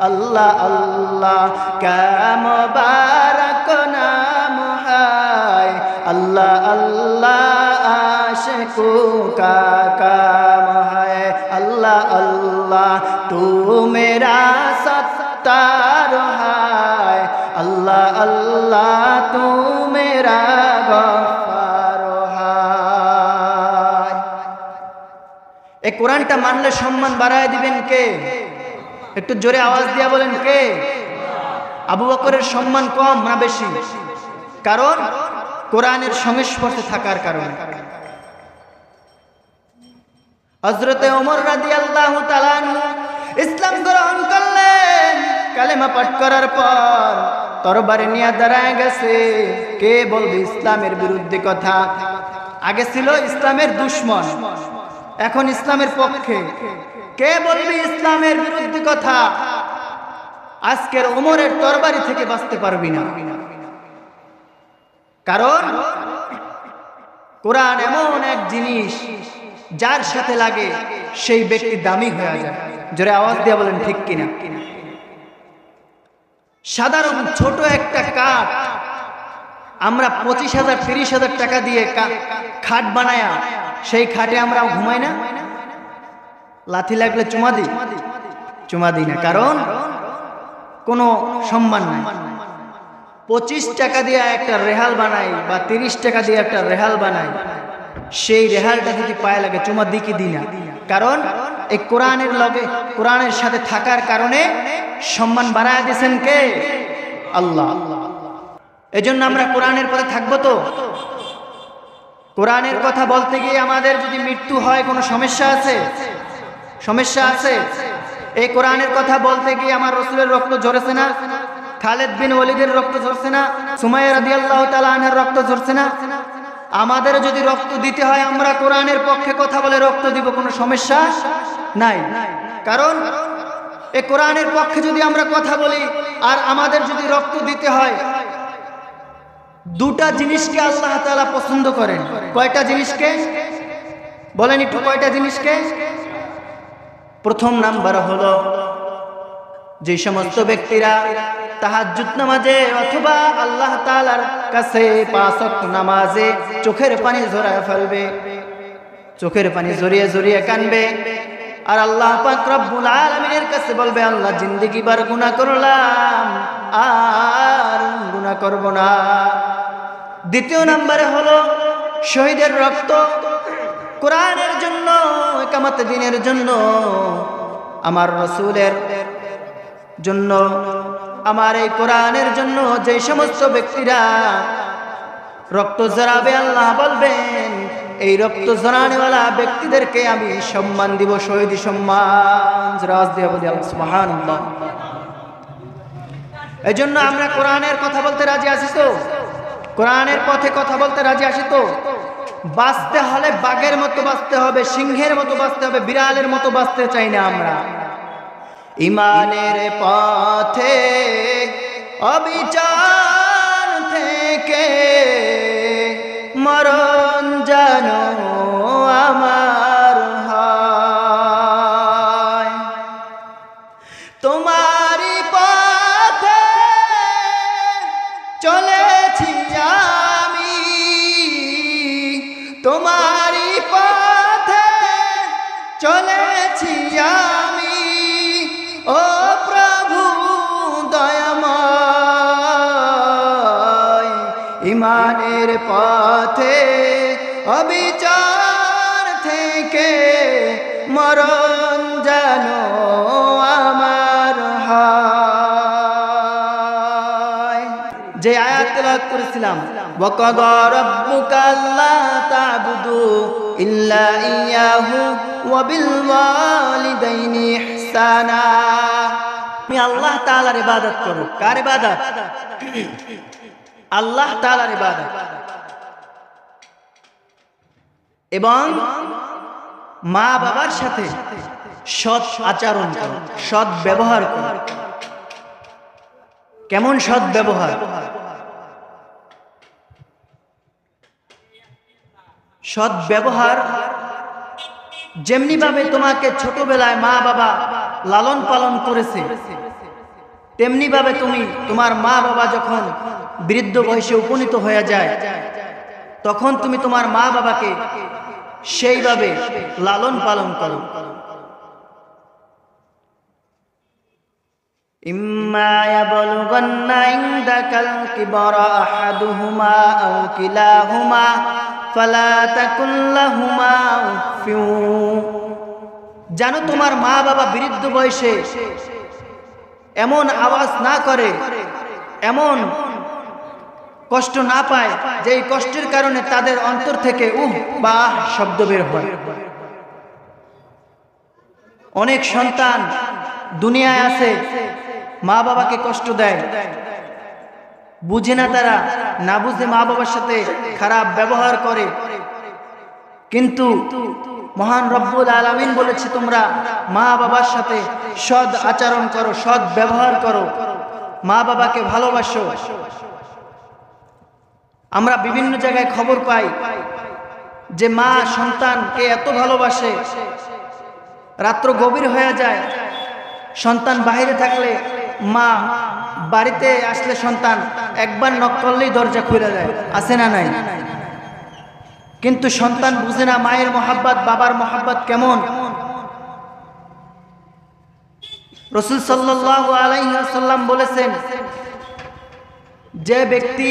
अल्लाह अल्लाह क्या मुबारक नाम है, अल्लाह अल्लाह आशिकों का काम है, अल्लाह अल्लाह तू मेरा सत्तार है, अल्लाह अल्लाह तू मेरा गफ्फार है। এই কোরআনটা মানলে সম্মান বাড়ায় দিবেন কে? একটু জোরে আওয়াজ দিয়া বলেন কে? আবু বকরের সম্মান কম না বেশি? কারণ কোরআনের সংস্পর্শে থাকার কারণে। হযরতে ওমর রাদিয়াল্লাহু তাআলা ইসলাম গ্রহণ করলেন, কালেমা পাঠ করার পর তরবারি নিয়ে দাঁড়ায় গেছে। কে বলবে ইসলামের বিরুদ্ধে কথা? আগে ছিল ইসলামের দুশমন, এখন ইসলামের পক্ষে। কে বলবে ইসলামের বিরুদ্ধে কথা? আজকের ওমরের তরবারি থেকে বাঁচতে পারবি না। কারণ কোরআন এমন এক জিনিস যার সাথে লাগে সেই ব্যক্তি দামি হয়ে যায়। জোরে আওয়াজ দিয়ে বলেন ঠিক কিনা? সাধারণ ছোট একটা কাঠ আমরা 25,000 30,000 টাকা দিয়ে খাট বানায়া, সেই খাটে আমরা ঘুমাই না? লাথি লাগলে চুমা দিই না, কারণ কোনো সম্মান নাই। 25 টাকা দিয়ে একটা রেহাল বানাই বা 30 টাকা দিয়ে একটা রেহাল বানাই, সেই রেহালটা যদি পায়ে লাগে চুমা দিই কি দিই না? কারণ এই কোরআনের লগে, কোরআনের সাথে থাকার কারণে সম্মান বাড়ায় দিয়েছেন কে? আল্লাহ। এজন্য আমরা কোরআনের পথে থাকবো তো। কোরআনের কথা বলতে গিয়ে আমাদের যদি মৃত্যু হয় কোনো সমস্যা আছে? সমস্যা আছে। এই কোরআনের কথা বলতে গিয়ে আমার রাসূলের রক্ত ঝরেছে না? খালিদ বিন ওয়ালিদের রক্ত ঝরছে না? সুমাইয়া রাদিয়াল্লাহু তাআলা আনহার রক্ত ঝরছে না? আমাদের যদি রক্ত দিতে হয় আমরা কোরআনের পক্ষে কথা বলে রক্ত দিব, কোনো সমস্যা নাই। কারণ এই কোরআনের পক্ষে যদি আমরা কথা বলি আর আমাদের যদি রক্ত দিতে হয়, দুটা জিনিসকে আল্লাহ তাআলা পছন্দ করেন। কয়টা জিনিসকে বলেন একটু? কয়টা জিনিসকে? প্রথম নাম্বার হলো যে সমস্ত ব্যক্তিরা তাহাজ্জুদ নামাজে অথবা আল্লাহ তাআলার কাছে 5 ওয়াক্ত নামাজে চোখের পানি ঝরায় ফেলবে, চোখের পানি ঝরিয়ে ঝরিয়ে কাঁদবে, আর আল্লাহ পাক রব্বুল আলামিনের কাছে বলবে, আল্লাহ জিন্দেগি বার গুনাহ করলাম, আর গুনাহ করব না। দ্বিতীয় নম্বরে হলো শহীদের রক্ত কোরআনের জন্য, ইকামত দ্বীনের জন্য, আমার রাসূলের জন্য, আমার এই কোরআনের জন্য যে সমস্ত ব্যক্তিরা রক্ত ঝরাবে, আল্লাহ বলবেন এই রক্ত ঝরানোওয়ালা ব্যক্তিদেরকে আমি সম্মান দিব, শহীদ সম্মান। রাজ দিয়ে বলি সুবহানাল্লাহ। এই জন্য আমরা কোরআনের কথা বলতে রাজি আছি তো? কোরআনের পথে কথা বলতে রাজি আছি তো? বাঁচতে হলে বাঘের মতো বাঁচতে হবে, সিংহের মতো বাঁচতে হবে, বিড়ালের মতো বাঁচতে চাই না আমরা। ইমানের পথে অবিচার থেকে মরণ জানো আমার হয়, তোমারই পথে চলেছি আমি, তোমারই পথে চলেছি আমি, ও প্রভু দয়াময়। ইমানের পথে অবিচার থেকে মরণ জানো আমার হয়। যে আয়াত তেলাওয়াত করেছিলাম, ওয়াকাদা রাব্বুকা আল্লা তা'বুদু ইল্লা ইয়াহু ওয়া বিল ওয়ালিদাইনি ইহসানা। তুমি আল্লাহ তাআলার ইবাদত করো। কার ইবাদত? আল্লাহ তাআলার ইবাদত। এবং মা বাবার সাথে সৎ আচরণ করো, সৎ ব্যবহার করো। কেমন সৎ ব্যবহার? সৎ ব্যবহার যেমনি ভাবে তোমাকে ছোটবেলায় মা বাবা লালন পালন করেছে, তেমনি ভাবে তুমি তোমার মা বাবা যখন বৃদ্ধ বয়সে উপনীত হয়ে যায় তখন তুমি তোমার মা বাবাকে সেইভাবে লালন পালন করো। ইম্মা ইয়াবলুগান্না ইনদাকাল কিবারা আহাদুহুমা আও কিলাহুমা ফালা তাকুল লাহুমা উফিউ। জানো তোমার মা বাবা বৃদ্ধ বয়সে এমন আওয়াজ না করে, এমন কষ্ট না পায় যে এই কষ্টের কারণে তাদের অন্তর থেকে উহ বাহ শব্দ বের হয়। অনেক সন্তান দুনিয়ায় আছে মা বাবাকে কষ্ট দেয়, বুঝে না, তারা না বুঝে মা বাবার সাথে খারাপ ব্যবহার করে। কিন্তু মহান রব্বুল আলামিন বলেছে তোমরা মা বাবার সাথে সৎ আচরণ করো, সৎ ব্যবহার করো, মা বাবাকে ভালোবাসো। আমরা বিভিন্ন জায়গায় খবর পাই যে মা সন্তানকে এত ভালোবাসে, রাত্র গভীর হয়ে যায়, সন্তান বাইরে থাকলে মা বাড়িতে আসলে সন্তান একবার নক করলেই দরজা খুলে দেয়, আছে না নাই? কিন্তু সন্তান বুঝে না মায়ের মোহাব্বত, বাবার মোহাব্বত কেমন। রাসূল সাল্লাল্লাহু আলাইহি ওয়াসাল্লাম বলেছেন, যে ব্যক্তি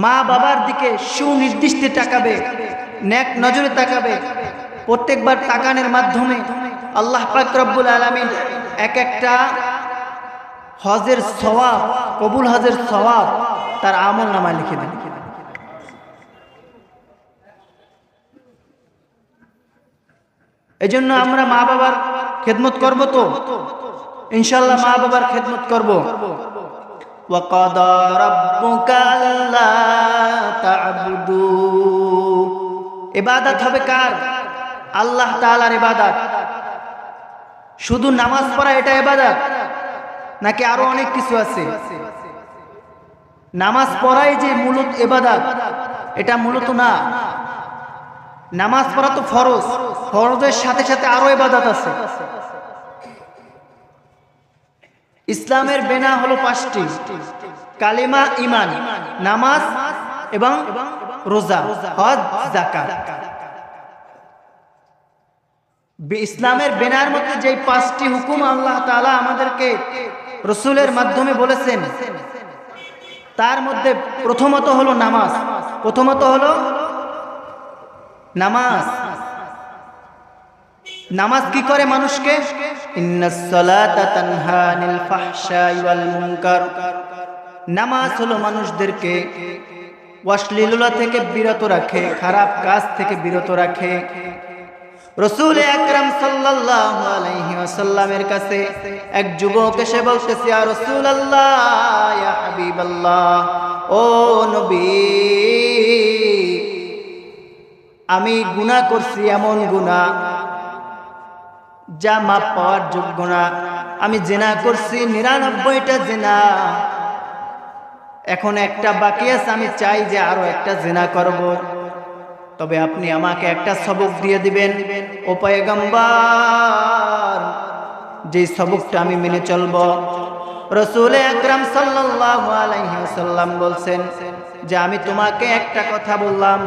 মা বাবার দিকে সুনির্দিষ্টে তাকাবে, নেক নজরে তাকাবে, প্রত্যেকবার তাকানোর মাধ্যমে আল্লাহ পাক রব্বুল আলামিন এক একটা হজের সওয়াব, কবুল হজের সওয়াব তার আমল নামায় লিখে দেন। এজন্য আমরা মা বাবার খেদমত করব, তো ইনশাআল্লাহ মা বাবার খেদমত করব। وَقَضَى رَبُّكَ أَلَّا تَعْبُدُوا। ইবাদত হবে কার? আল্লাহ তাআলার ইবাদত। শুধু নামাজ পড়া এটা ইবাদত নাকি আরো অনেক কিছু আছে? নামাজ পড়াই যে মূলত ইবাদত এটা মূলত না। নামাজ পড়া তো ফরজ, ফরজের সাথে সাথে আরো ইবাদত আছে। ইসলামের বেনা হলো 5টি: কালিমা, ঈমান, নামাজ এবং রোজা, হজ, যাকাত। ইসলামের বেনার মধ্যে যে 5টি হুকুম আল্লাহ তাআলা আমাদেরকে রাসূলের মাধ্যমে বলেছেন, তার মধ্যে প্রথমত হলো নামাজ। প্রথমত হলো নামাজ। নামাজ কি করে মানুষকে? ইন্নাস সালাতা তানহা আনিল ফাহশাই ওয়াল মুনকার। নামাজ হলো মানুষদেরকে অশ্লীলতা থেকে বিরত রাখে, খারাপ কাজ থেকে বিরত রাখে। রাসূল আকরাম সাল্লাল্লাহু আলাইহি ওয়াসাল্লামের কাছে এক যুবক এসে বলতেছে, ইয়া রাসূলুল্লাহ, ইয়া হাবিবাল্লাহ, ও নবী, আমি গুনাহ করছি, এমন গুনাহ যা মাপ পাওয়ার যোগ্য না। আমি জিনা করছি 99টা জিনা, এখন একটা বাকি আছে, আমি চাই যে আরো একটা জিনা করব। তবে আপনি আমাকে একটা সবক দিয়ে দিবেন ও পয়গম্বর, যে সবকটা আমি মেনে চলব। রাসূল আকরাম সাল্লাল্লাহু আলাইহি ওয়াসাল্লাম বলছেন যে আমি তোমাকে একটা কথা বললাম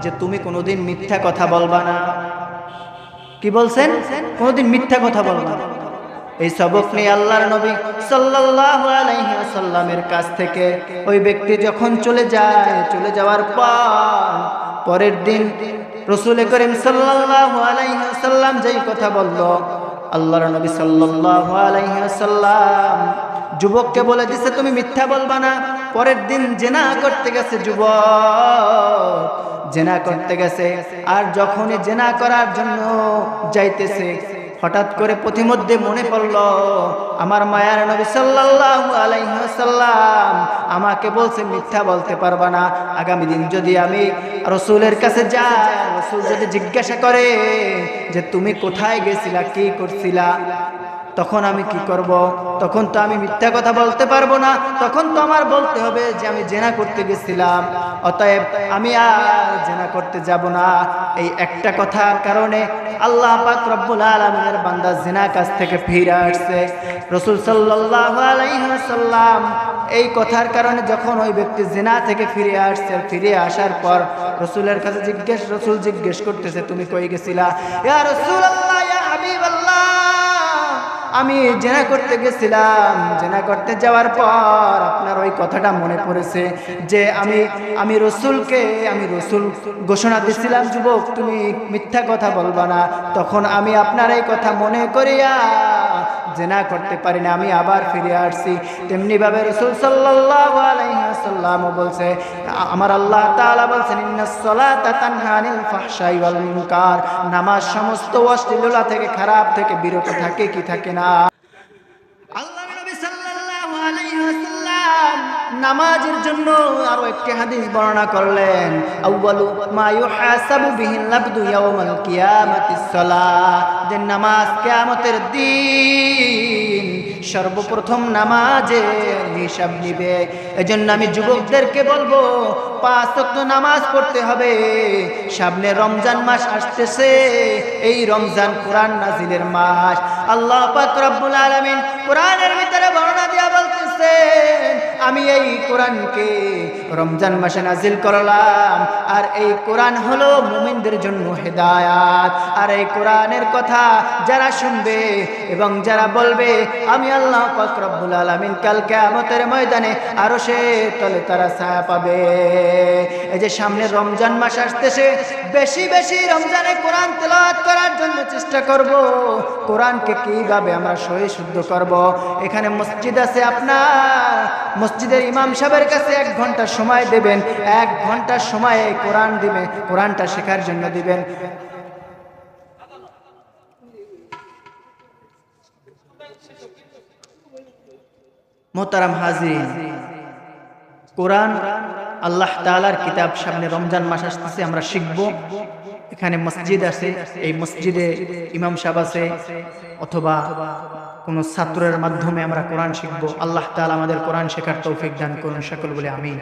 যে তুমি কোনোদিন মিথ্যা কথা বলবা না। কি বলছেন? কোনোদিন মিথ্যা কথা বলবা না। এই সবক নিয়ে আল্লাহর নবী সাল্লাল্লাহু আলাইহি ওয়াসাল্লামের কাছ থেকে ওই ব্যক্তি যখন চলে যায়, চলে যাওয়ার পরের দিন রাসূল করিম সাল্লাল্লাহু আলাইহি ওয়াসাল্লাম যেই কথা বলল, আল্লাহর নবী সাল্লাল্লাহু আলাইহি ওয়াসাল্লাম যুবককে বলে দিয়েছে তুমি মিথ্যা বলবা না। পরের দিন জিনা করতে গেছে যুবক, জিনা করতে গেছে। আর যখনই জিনা করার জন্য যাইতেছে, হঠাৎ করে পথিমধ্যে মনে পড়ল আমার মায়ার নবী সাল্লাল্লাহু আলাইহি ওয়াসাল্লাম আমাকে বলছে মিথ্যা বলতে পারবা না। আগামী দিন যদি আমি রাসূলের কাছে যাই, রাসূল যদি জিজ্ঞাসা করে যে তুমি কোথায় গেছিলা, কি করছিলা, তখন আমি কি করব? তখন তো আমি মিথ্যা কথা বলতে পারবো না, তখন তো আমার বলতে হবে যে আমি জিনা করতে গেছিলাম, অতএব আমি আর জিনা করতে যাব না। এই একটা কথার কারণে আল্লাহ পাক রব্বুল আলামিনের বান্দা জিনা কাজ থেকে ফিরে আসছে। রাসূল সাল্লাল্লাহু আলাইহি ওয়াসাল্লাম এই কথার কারণে যখন ওই ব্যক্তি জিনা থেকে ফিরে আসছে, ফিরে আসার পর রাসূলের কাছে রাসূল জিজ্ঞেস করতেছে, তুমি কই গেছিলা? ইয়া রাসূলুল্লাহ, ইয়া হাবিবাল্লাহ, আমি জিনা করতে গেছিলাম। জিনা করতে যাওয়ার পর আপনার ওই কথাটা মনে পড়েছে যে আমি রসুল ঘোষণা দিছিলাম, যুবক তুমি মিথ্যা কথা বলবা না। তখন আমি আপনার এই কথা মনে করিয়া জিনা করতে পারি না, আমি আবার ফিরে আসছি। তেমনি ভাবে রাসূল সাল্লাল্লাহু আলাইহি ওয়াসাল্লাম বলছে, আমার আল্লাহ তাআলা বলছেন, ইন্নাস সালাতা তানহা আনিল ফাহশাই ওয়াল মুনকার, নামাজ সমস্ত অশ্লীলতা থেকে, খারাপ থেকে বিরত থাকে কি থাকে না। আল্লাহর নবী সাল্লাল্লাহু আলাইহি ওয়াসাল্লাম নামাজের জন্য আরো একটি হাদিস বর্ণনা করলেন, আউয়ালু মা ইউহাসাবু বিহিল আবদু ইয়াউমাল কিয়ামাতিস সালাহ, যে নামাজ কিয়ামতের দিন সর্বপ্রথম নামাজের হিসাব নিবে। এজন্য আমি যুবকদেরকে বলবো 5 ওয়াক্ত নামাজ পড়তে হবে। সামনে রমজান মাস আসতেছে, এই রমজান কোরআন নাজিলের মাস। আল্লাহ পাক রব্বুল আলামিন কোরআনের ভিতরে বর্ণনা দিয়া বলতেছেন, আমি এই কোরআনকে রমজান মাসে নাজিল করলাম, আর এই কোরআন হলো মুমিনদের জন্য হেদায়াত। আর এই কোরআনের কথা যারা শুনবে এবং যারা বলবে, আমি আল্লাহ পাক রব্বুল আলামিন কাল কিয়ামতের ময়দানে আরশের তলে তারা ছায়া পাবে। এই যে সামনে রমজান মাস আসতেছে, বেশি বেশি রমজানে কোরআন তেলাওয়াত করার জন্য চেষ্টা করব। কোরআনকে কিভাবে আমরা সহি শুদ্ধ করব? এখানে মসজিদ আছে, আপনার মসজিদের ইমাম সাহেবের কাছে 1 ঘন্টা সময় দেবেন, 1 ঘন্টা সময়ে কোরআন দিবেন, কোরআনটা শেখার জন্য দিবেন। মোহতারাম হাজিরিন, কোরআন আল্লাহ তাআলার কিতাব, সামনে রমজান মাস আসতেছে, আমরা শিখব। এখানে মসজিদ আছে, এই মসজিদে ইমাম সাহেব আছে, অথবা কোনো ছাত্রের মাধ্যমে আমরা কোরআন শিখব। আল্লাহ তাআলা আমাদের কোরআন শেখার তৌফিক দান করুন, সকল বলে আমিন।